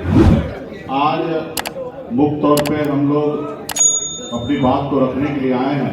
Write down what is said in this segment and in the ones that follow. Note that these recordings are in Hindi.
आज मुख्य तौर पे हम लोग अपनी बात को रखने के लिए आए हैं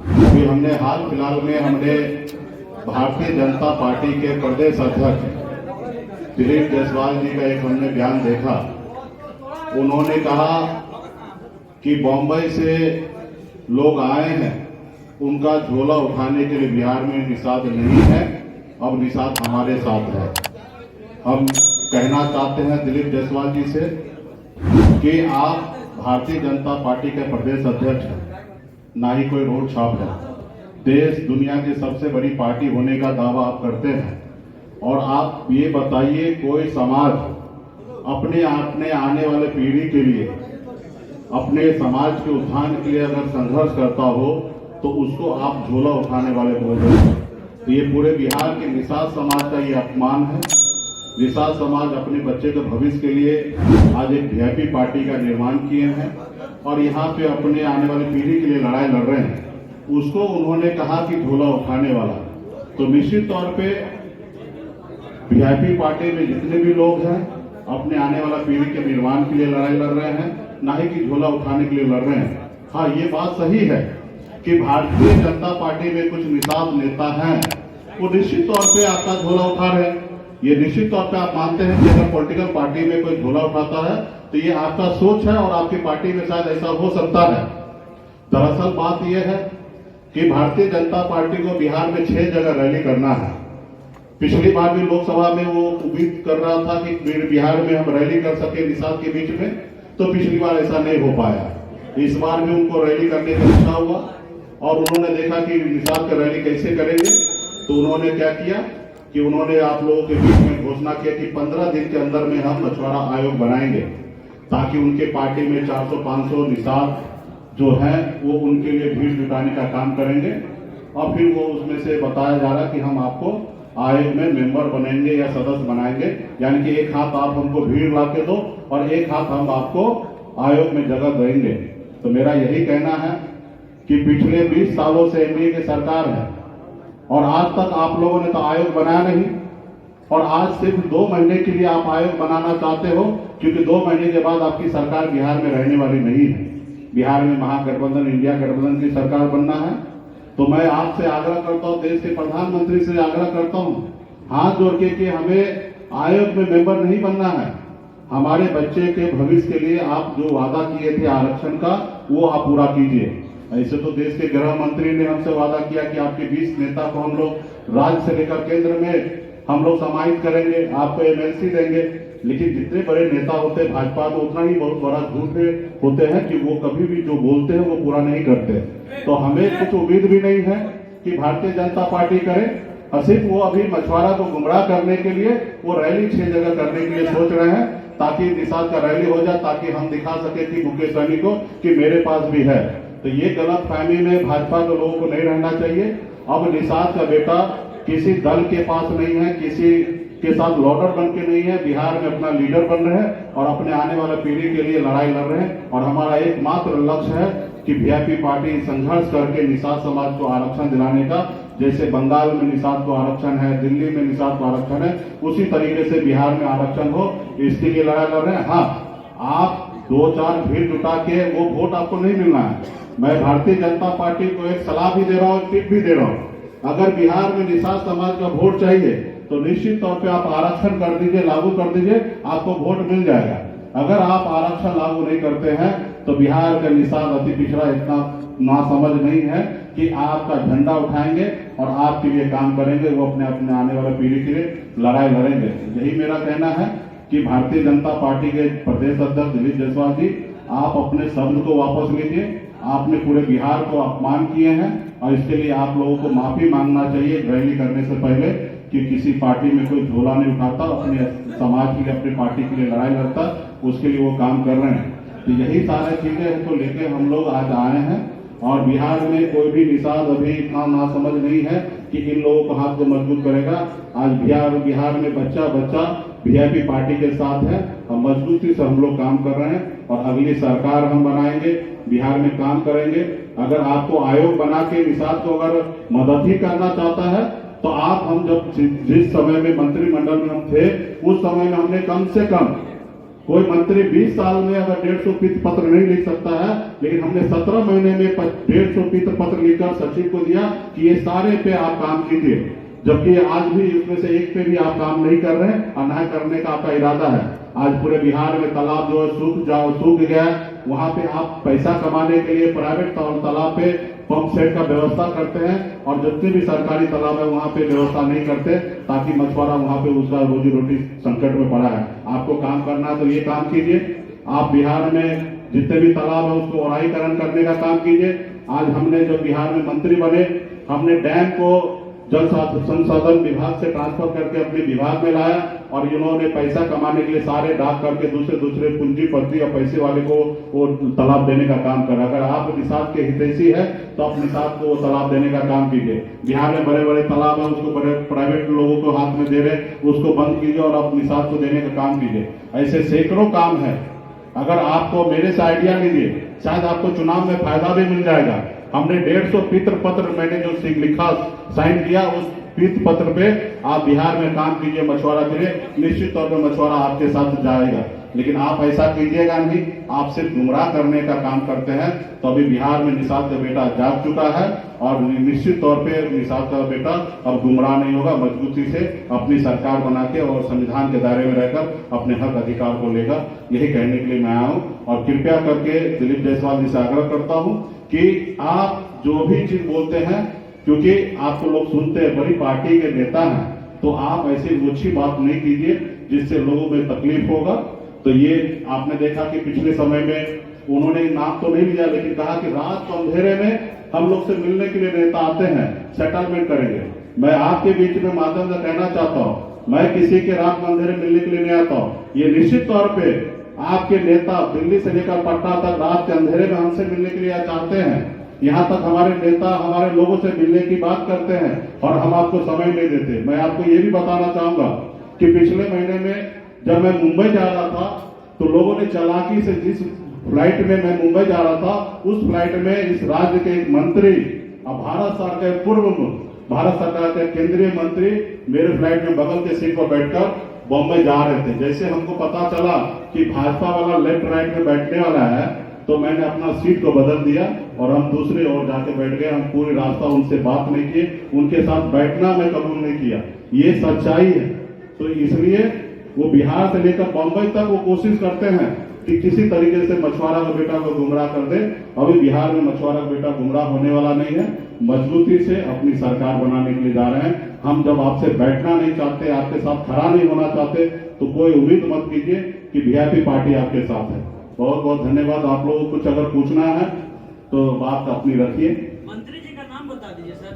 कि हमने हाल फिलहाल में भारतीय जनता पार्टी के प्रदेश अध्यक्ष दिलीप जायसवाल जी का एक हमने बयान देखा। उन्होंने कहा कि बॉम्बे से लोग आए हैं, उनका झोला उठाने के लिए बिहार में निषाद नहीं है, अब निषाद हमारे साथ है। हम कहना चाहते हैं दिलीप जायसवाल जी से कि आप भारतीय जनता पार्टी के प्रदेश अध्यक्ष हैं, ना ही कोई रोड छाप है। देश दुनिया की सबसे बड़ी पार्टी होने का दावा आप करते हैं, और आप ये बताइए कोई समाज अपने आने वाले पीढ़ी के लिए, अपने समाज के उत्थान के लिए अगर संघर्ष करता हो तो उसको आप झोला उठाने वाले बोल रहे हैं। तो ये पूरे बिहार के निषाद समाज का ये अपमान है। निषाद समाज अपने बच्चे के भविष्य के लिए आज एक वीआईपी पार्टी का निर्माण किए हैं और यहाँ पे अपने आने वाली पीढ़ी के लिए लड़ाई लड़ रहे हैं। उसको उन्होंने कहा कि झोला उठाने वाला। तो निश्चित तौर पे वीआईपी पार्टी में जितने भी लोग हैं अपने आने वाला पीढ़ी के निर्माण के लिए लड़ाई लड़ रहे हैं, ना ही कि झोला उठाने के लिए लड़ रहे हैं। हाँ, ये बात सही है कि भारतीय जनता पार्टी में कुछ निषाद नेता हैं, वो निश्चित तौर पे आपका झोला उठा रहे हैं। ये निश्चित तौर पे आप मानते हैं कि अगर पॉलिटिकल पार्टी में कोई झोला उठाता है तो ये आपका सोच है और आपकी पार्टी में शायद ऐसा हो सकता है। दरअसल बात यह है कि भारतीय जनता पार्टी को बिहार में 6 जगह रैली करना है। पिछली बार भी लोकसभा में वो उम्मीद कर रहा था कि बिहार में हम रैली कर सके निषाद के बीच में, तो पिछली बार ऐसा नहीं हो पाया। इस बार भी उनको रैली करने का इच्छा हुआ और उन्होंने देखा कि निषाद का रैली कैसे करेंगे, तो उन्होंने क्या किया कि उन्होंने आप लोगों के बीच में घोषणा किया कि 15 दिन के अंदर में हम मछुआरा आयोग बनाएंगे, ताकि उनके पार्टी में 400-500 निषाद जो है वो उनके लिए भीड़ जुटाने का काम करेंगे। और फिर वो उसमें से बताया जा रहा कि हम आपको आयोग में मेंबर बनेंगे या सदस्य बनाएंगे, यानी कि एक हाथ आप हमको भीड़ ला के दो और एक हाथ हम आपको आयोग में जगह देंगे। तो मेरा यही कहना है कि पिछले 20 सालों से एनडीए की सरकार है और आज तक आप लोगों ने तो आयोग बनाया नहीं, और आज सिर्फ 2 महीने के लिए आप आयोग बनाना चाहते हो, क्योंकि 2 महीने के बाद आपकी सरकार बिहार में रहने वाली नहीं है। बिहार में महागठबंधन, इंडिया गठबंधन की सरकार बनना है। तो मैं आपसे आग्रह करता हूं, देश के प्रधानमंत्री से आग्रह करता हूं, हाथ जोड़ के कि हमें आयोग में मेंबर नहीं बनना है। हमारे बच्चे के भविष्य के लिए आप जो वादा किए थे आरक्षण का, वो आप पूरा कीजिए। ऐसे तो देश के गृह मंत्री ने हमसे वादा किया कि आपके 20 नेता को हम लोग राज्य से लेकर केंद्र में हम लोग समाहित करेंगे, आपको एमएलसी देंगे। लेकिन जितने बड़े नेता होते हैं भाजपा में, उतना ही बहुत बड़ा झूठ होते हैं कि वो कभी भी जो बोलते हैं वो पूरा नहीं करते। तो हमें कुछ उम्मीद भी नहीं है कि भारतीय जनता पार्टी करे, और सिर्फ वो अभी मछुआरा को गुमराह करने के लिए वो रैली 6 जगह करने के लिए सोच रहे हैं, ताकि निषाद का रैली हो जाए, ताकि हम दिखा सके कि मुकेश सहनी को कि मेरे पास भी है। तो ये गलत फहमी में भाजपा के लोगों को नहीं रहना चाहिए। अब निषाद का बेटा किसी दल के पास नहीं है, किसी के साथ लॉडर बन के नहीं है, बिहार में अपना लीडर बन रहे हैं और अपने आने वाले पीढ़ी के लिए लड़ाई लड़ रहे हैं। और हमारा एकमात्र लक्ष्य है कि वीआईपी पार्टी संघर्ष करके निषाद समाज को आरक्षण दिलाने का, जैसे बंगाल में निषाद को आरक्षण है, दिल्ली में निषाद को आरक्षण है, उसी तरीके से बिहार में आरक्षण हो, इसके लिए लड़ाई लड़ रहे हैं। हाँ, आप 2-4 भीड़ जुटा के वो वोट आपको नहीं मिलना है। मैं भारतीय जनता पार्टी को एक सलाह भी दे रहा हूँ, टिप भी दे रहा हूँ। अगर बिहार में निषाद समाज का वोट चाहिए तो निश्चित तौर पे आप आरक्षण कर दीजिए, लागू कर दीजिए, आपको वोट मिल जाएगा। अगर आप आरक्षण लागू नहीं करते हैं तो बिहार का निषाद अति पिछड़ा इतना नासमझ नहीं है कि आपका झंडा उठाएंगे और आपके लिए काम करेंगे, वो अपने आने वाले पीढ़ी के लिए लड़ाई लड़ेंगे। यही मेरा कहना है कि भारतीय जनता पार्टी के प्रदेश अध्यक्ष दिलीप जायसवाल जी, आप अपने शब्द को वापस लीजिए। आपने पूरे बिहार को अपमान किए हैं और इसके लिए आप लोगों को माफी मांगना चाहिए रैली करने से पहले, कि किसी पार्टी में कोई झोला नहीं उठाता, अपने समाज के लिए, अपनी पार्टी के लिए लड़ाई लड़ता, उसके लिए वो काम कर रहे हैं। तो यही सारे चीजें को लेके हम लोग आज आए हैं। और बिहार में कोई भी निषाद अभी इतना नासमझ नहीं है कि इन लोगों को हाथ को मजबूत करेगा। आज बिहार में बच्चा वीआईपी पार्टी के साथ है और मजबूती से हम लोग काम कर रहे हैं और अगली सरकार हम बनाएंगे, बिहार में काम करेंगे। अगर आपको आयोग बना के निषाद को अगर मदद ही करना चाहता है तो हम जब जिस समय में मंत्रिमंडल में हम थे, उस समय में हमने कम से कम कोई मंत्री 20 साल में अगर 150 पीत पत्र नहीं लिख सकता है, लेकिन हमने 17 महीने में 150 पीत पत्र लिखकर सचिव को दिया कि ये सारे पे आप काम कीजिए, जबकि आज भी इसमें से एक पे भी आप काम नहीं कर रहे हैं और न करने का आपका इरादा है। आज पूरे बिहार में तालाब जो है सूख गया, वहां पे आप पैसा कमाने के लिए प्राइवेट तालाब पे पंप सेट का व्यवस्था करते हैं और जितने भी सरकारी तालाब है वहां पे व्यवस्था नहीं करते, ताकि मछुआरा वहां पे उसका रोजी रोटी संकट में पड़ा है। आपको काम करना है तो ये काम कीजिए। आप बिहार में जितने भी तालाब है उसको ओराईकरण करने का काम कीजिए। आज हमने जब बिहार में मंत्री बने, हमने डैम को जल संसाधन विभाग से ट्रांसफर करके अपने विभाग में लाया और इन्होंने पैसा कमाने के लिए सारे डाक करके दूसरे पूंजीपति या पैसे वाले को वो तालाब देने का काम करा। अगर आप निषाद के हितैषी है तो आप निषाद को वो तालाब देने का काम कीजिए। बिहार में बड़े बड़े तालाब है उसको बड़े प्राइवेट लोगों को हाथ में दे रहे, उसको बंद कीजिए और आप निषाद को देने का काम कीजिए। ऐसे सैकड़ों काम है। अगर आपको मेरे से आइडिया लीजिए, शायद आपको चुनाव में फायदा भी मिल जाएगा। हमने 150 पीत पत्र मैंने जो लिखा साइन किया, उस पीत पत्र पे आप बिहार में काम कीजिए मछुआरा के लिए, निश्चित तौर पे मछुआरा आपके साथ जाएगा। लेकिन आप ऐसा कीजिएगा नहीं, आप सिर्फ गुमराह करने का काम करते हैं। तो अभी बिहार में निषाद का बेटा जाग चुका है और निश्चित तौर पे निषाद का बेटा अब गुमराह नहीं होगा, मजबूती से अपनी सरकार बना के और संविधान के दायरे में रहकर अपने हक अधिकार को लेगा। यही कहने के लिए मैं आया हूं और कृपया करके दिलीप जायसवाल जी से आग्रह करता हूं कि आप जो भी चीज बोलते हैं, क्योंकि आपको लोग सुनते हैं, बड़ी पार्टी के नेता हैं, तो आप ऐसी ओछी बात नहीं कीजिए जिससे लोगों में तकलीफ होगा। तो ये आपने देखा कि पिछले समय में उन्होंने नाम तो नहीं लिया, लेकिन कहा कि रात को अंधेरे में हम लोग से मिलने के लिए नेता आते हैं, सेटलमेंट करेंगे। मैं आपके बीच में माध्यम से कहना चाहता हूं, मैं किसी के रात में अंधेरे मिलने के लिए नहीं आता हूं। ये निश्चित तौर पे आपके नेता दिल्ली से लेकर पटना तक रात के अंधेरे में हमसे मिलने के लिए चाहते हैं। यहाँ तक हमारे नेता हमारे लोगों से मिलने की बात करते हैं और हम आपको समय नहीं देते। मैं आपको ये भी बताना चाहूंगा कि पिछले महीने में जब मैं मुंबई जा रहा था तो लोगों ने चालाकी से, जिस फ्लाइट में मैं मुंबई जा रहा था, उस फ्लाइट में इस राज्य के एक मंत्री और भारत सरकार के पूर्व भारत सरकार के केंद्रीय मंत्री मेरे फ्लाइट में बगल के सीट पर बैठकर बॉम्बे जा रहे थे। जैसे हमको पता चला कि भाजपा वाला लेफ्ट राइट में बैठने वाला है, तो मैंने अपना सीट को बदल दिया और हम दूसरे ओर जाके बैठ गए। हम पूरी रास्ता उनसे बात नहीं किए, उनके साथ बैठना मैं कबूल नहीं किया। ये सच्चाई है। तो इसलिए वो बिहार से लेकर बम्बई तक वो कोशिश करते हैं कि किसी तरीके से मछुआरा का बेटा को गुमराह कर दे। अभी बिहार में मछुआरा का बेटा गुमराह होने वाला नहीं है। मजबूती से अपनी सरकार बनाने के लिए जा रहे हैं। हम जब आपसे बैठना नहीं चाहते, आपके साथ खड़ा नहीं होना चाहते, तो कोई उम्मीद मत कीजिए कि वीआईपी पार्टी आपके साथ है। बहुत बहुत धन्यवाद। आप लोगों को कुछ अगर पूछना है तो बात अपनी रखिए। मंत्री जी का नाम बता दीजिए सर।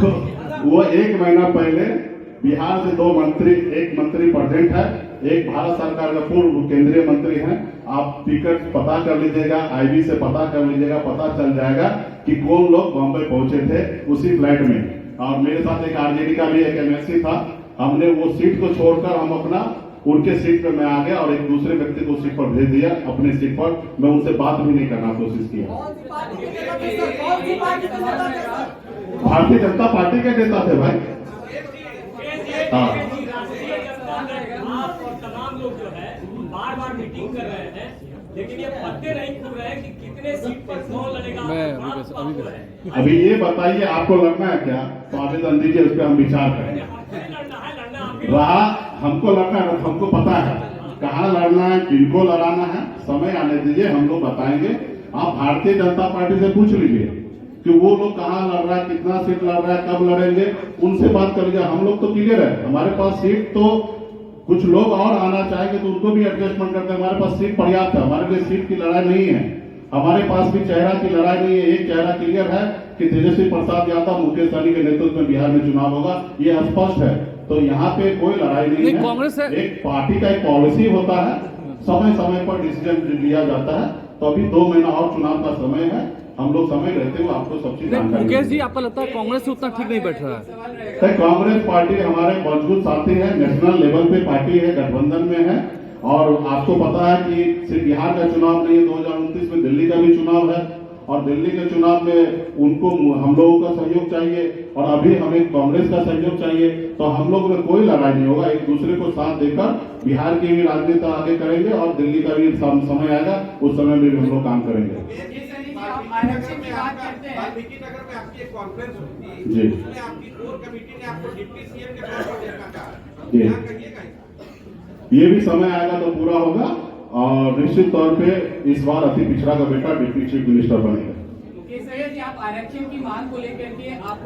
तो वो 1 महीना पहले बिहार से 2 मंत्री, एक मंत्री प्रेजेंट है, एक भारत सरकार का पूर्व केंद्रीय मंत्री है। आप टिकट पता कर लीजिएगा, आईबी से पता कर लीजिएगा, पता चल जाएगा कि कौन लोग बॉम्बे पहुंचे थे उसी फ्लाइट में। और मेरे साथ एक आरजेडी का भी एक एमएलसी था। हमने वो सीट को छोड़कर हम अपना उनके सीट पे मैं आ गया और एक दूसरे व्यक्ति को सीट पर भेज दिया अपने सीट पर। मैं उनसे बात भी नहीं करना कोशिश किया। भारतीय जनता पार्टी के नेता थे भाई। हाँ, आप और तमाम लोग जो है बार बार मीटिंग कर रहे हैं, लेकिन ये पत्ते नहीं खुल रहे हैं कि कितने सीट पर कौन लड़ेगा। अभी ये बताइए, आपको लड़ना है क्या? तो आवेदन दीजिए, उस पर हम विचार करेंगे। रहा हमको लड़ना है, हमको पता है कहाँ लड़ना है, किनको लड़ाना है। समय आने दीजिए, हम लोग बताएंगे। आप भारतीय जनता पार्टी से पूछ लीजिए कि वो लोग कहाँ लड़ रहा है, कितना सीट लड़ रहा है, कब लड़ेंगे, उनसे बात कर लीजिए। हम लोग तो क्लियर है, हमारे पास सीट तो कुछ लोग और आना चाहेंगे तो उनको भी एडजस्टमेंट करते हैं। हमारे पास सीट पर्याप्त है, हमारे लिए सीट की लड़ाई नहीं है। हमारे पास भी चेहरा की लड़ाई नहीं है। एक चेहरा क्लियर है कि तेजस्वी प्रसाद यादव, मुकेश सहनी के नेतृत्व में बिहार में चुनाव होगा, ये स्पष्ट है। तो यहाँ पे कोई लड़ाई नहीं है। कांग्रेस एक पार्टी का एक पॉलिसी होता है, समय समय पर डिसीजन लिया जाता है। तो अभी 2 महीना और चुनाव का समय है, हम लोग समय रहते हुए आपको सब चीज जानकारी। मुकेश जी, आपको लगता है कांग्रेस से उतना ठीक नहीं बैठ रहा है? कांग्रेस पार्टी हमारे मजबूत साथी है, नेशनल लेवल पे पार्टी है, गठबंधन में है। और आपको पता है कि सिर्फ बिहार का चुनाव नहीं है, 2029 में दिल्ली का भी चुनाव है और दिल्ली के चुनाव में उनको हम लोगों का सहयोग चाहिए और अभी हमें कांग्रेस का सहयोग चाहिए। तो हम लोग में कोई लड़ाई नहीं होगा, एक दूसरे को साथ देकर बिहार की भी राजनीति आगे करेंगे और दिल्ली का भी समय आएगा, उस समय में भी हम लोग काम करेंगे। आरक्षण की बात करते हैं, वाल्मीकि नगर में आपकी एक कॉन्फ्रेंस हुई थी, जी। उसमें आपकी कोर कमेटी ने आपको डिप्टी सीएम के तौर पर देखना चाहा। जी। यहाँ कहिएगा ये भी समय आएगा तो पूरा होगा और निश्चित तौर पे इस बार अति पिछड़ा का बेटा डिप्टी चीफ मिनिस्टर बनेगा। मुकेश सैयद जी, आप आरक्षण की मांग को लेकर के आप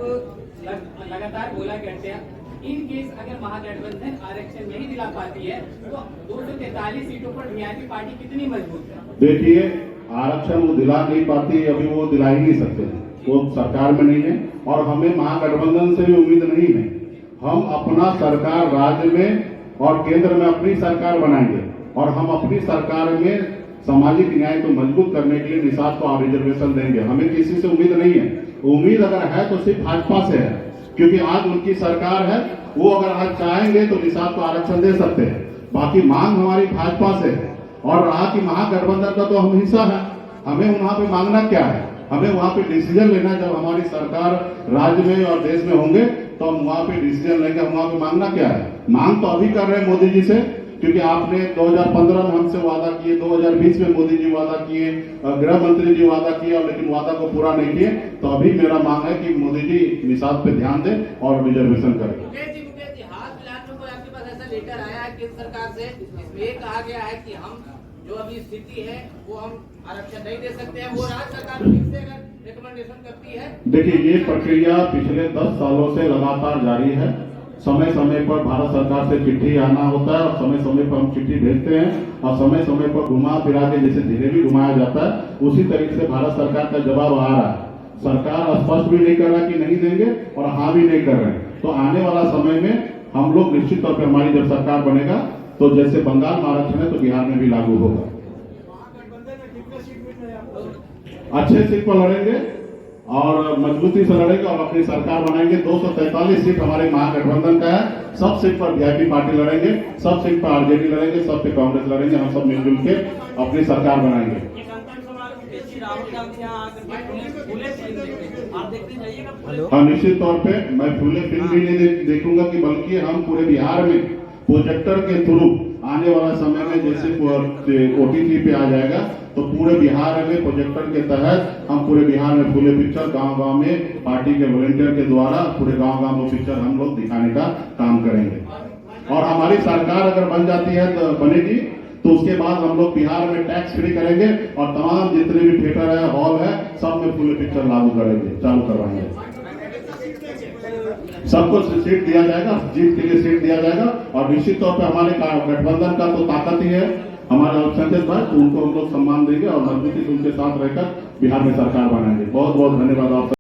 लगातार बोला करते हैं, इन केस अगर महागठबंधन आरक्षण नहीं दिला पाती है तो 243 सीटों पर वीआईपी पार्टी कितनी मजबूत है? देखिए, आरक्षण वो दिला नहीं पाती, अभी वो दिला ही नहीं सकते, वो सरकार में नहीं है और हमें महागठबंधन से भी उम्मीद नहीं है। हम अपना सरकार राज्य में और केंद्र में अपनी सरकार बनाएंगे और हम अपनी सरकार में सामाजिक न्याय को मजबूत करने के लिए निषाद को रिजर्वेशन देंगे। हमें किसी से उम्मीद नहीं है, उम्मीद अगर है तो सिर्फ भाजपा से है, क्योंकि आज उनकी सरकार है, वो अगर आज चाहेंगे तो निषाद को आरक्षण दे सकते हैं। बाकी मांग हमारी भाजपा से है और रहा कि महागठबंधन का तो हम हिस्सा है, हमें वहां पे मांगना क्या है, हमें वहां पे डिसीजन लेना। जब हमारी सरकार राज्य में और देश में होंगे तो हम वहां पे डिसीजन लेंगे। हम वहां पे मांगना क्या है, मांग तो अभी कर रहे हैं मोदी जी से, क्योंकि आपने 2015 में हमसे वादा किए, 2020 में मोदी जी वादा किए, गृह मंत्री जी वादा किए, लेकिन वादा को पूरा नहीं किए। तो अभी मेरा मांग है कि मोदी जी निषाद पे ध्यान दें और रिजर्वेशन करें। मुकेश जी, हाल फिलहाल में कोई आपके पास ऐसा लेटर आया है केंद्र सरकार से, इसमें ये कहा गया है कि हम जो अभी स्थिति है वो हम आरक्षण नहीं दे सकते हैं, वो राज्य सरकार ठीक से अगर रिकमेंडेशन करती है? देखिए, ये प्रक्रिया पिछले 10 सालों से लगातार जारी है। समय समय पर भारत सरकार से चिट्ठी आना होता है और समय समय पर हम चिट्ठी भेजते हैं और समय समय पर घुमा फिरा के जैसे जिलेबी घुमाया जाता है, उसी तरीके से भारत सरकार का जवाब आ रहा है। सरकार स्पष्ट भी नहीं कर रहा कि नहीं देंगे और हाँ भी नहीं कर रहे हैं। तो आने वाला समय में हम लोग निश्चित तौर पर, हमारी जब सरकार बनेगा तो जैसे बंगाल में आरक्षण है तो बिहार में भी लागू होगा। अच्छे सीट पर लड़ेंगे और मजबूती से लड़ेंगे और अपनी सरकार बनाएंगे। 243 सीट हमारे महागठबंधन का है, सब सीट पर वीआईपी पार्टी लड़ेंगे, सब सीट पर आरजेडी लड़ेंगे, सब पे कांग्रेस लड़ेंगे। हम सब मिलजुल के अपनी सरकार बनाएंगे। हाँ, निश्चित तौर पे मैं फूले फिल्म भी नहीं देखूंगा कि बल्कि हम पूरे बिहार में प्रोजेक्टर के थ्रू आने वाला समय में जैसे ओटीटी पे आ जाएगा तो पूरे बिहार में प्रोजेक्टर के तहत हम पूरे बिहार में फूले पिक्चर गांव-गांव में पार्टी के वॉलंटियर के द्वारा पूरे गांव-गांव में पिक्चर हम लोग दिखाने का काम करेंगे। और हमारी सरकार अगर बन जाती है तो बनेगी तो उसके बाद हम लोग बिहार में टैक्स फ्री करेंगे और तमाम जितने भी थिएटर है, हॉल है, सब में फूले पिक्चर लागू करेंगे, चालू करवाएंगे। सबको सीट दिया जाएगा, जीत के लिए सीट दिया जाएगा और निश्चित तौर पे हमारे गठबंधन का तो ताकत ही है, हमारे अल्पसंख्यक भाई, तो उनको हम लोग सम्मान देंगे और मजबूती से उनके साथ रहकर बिहार में सरकार बनाएंगे। बहुत बहुत धन्यवाद आप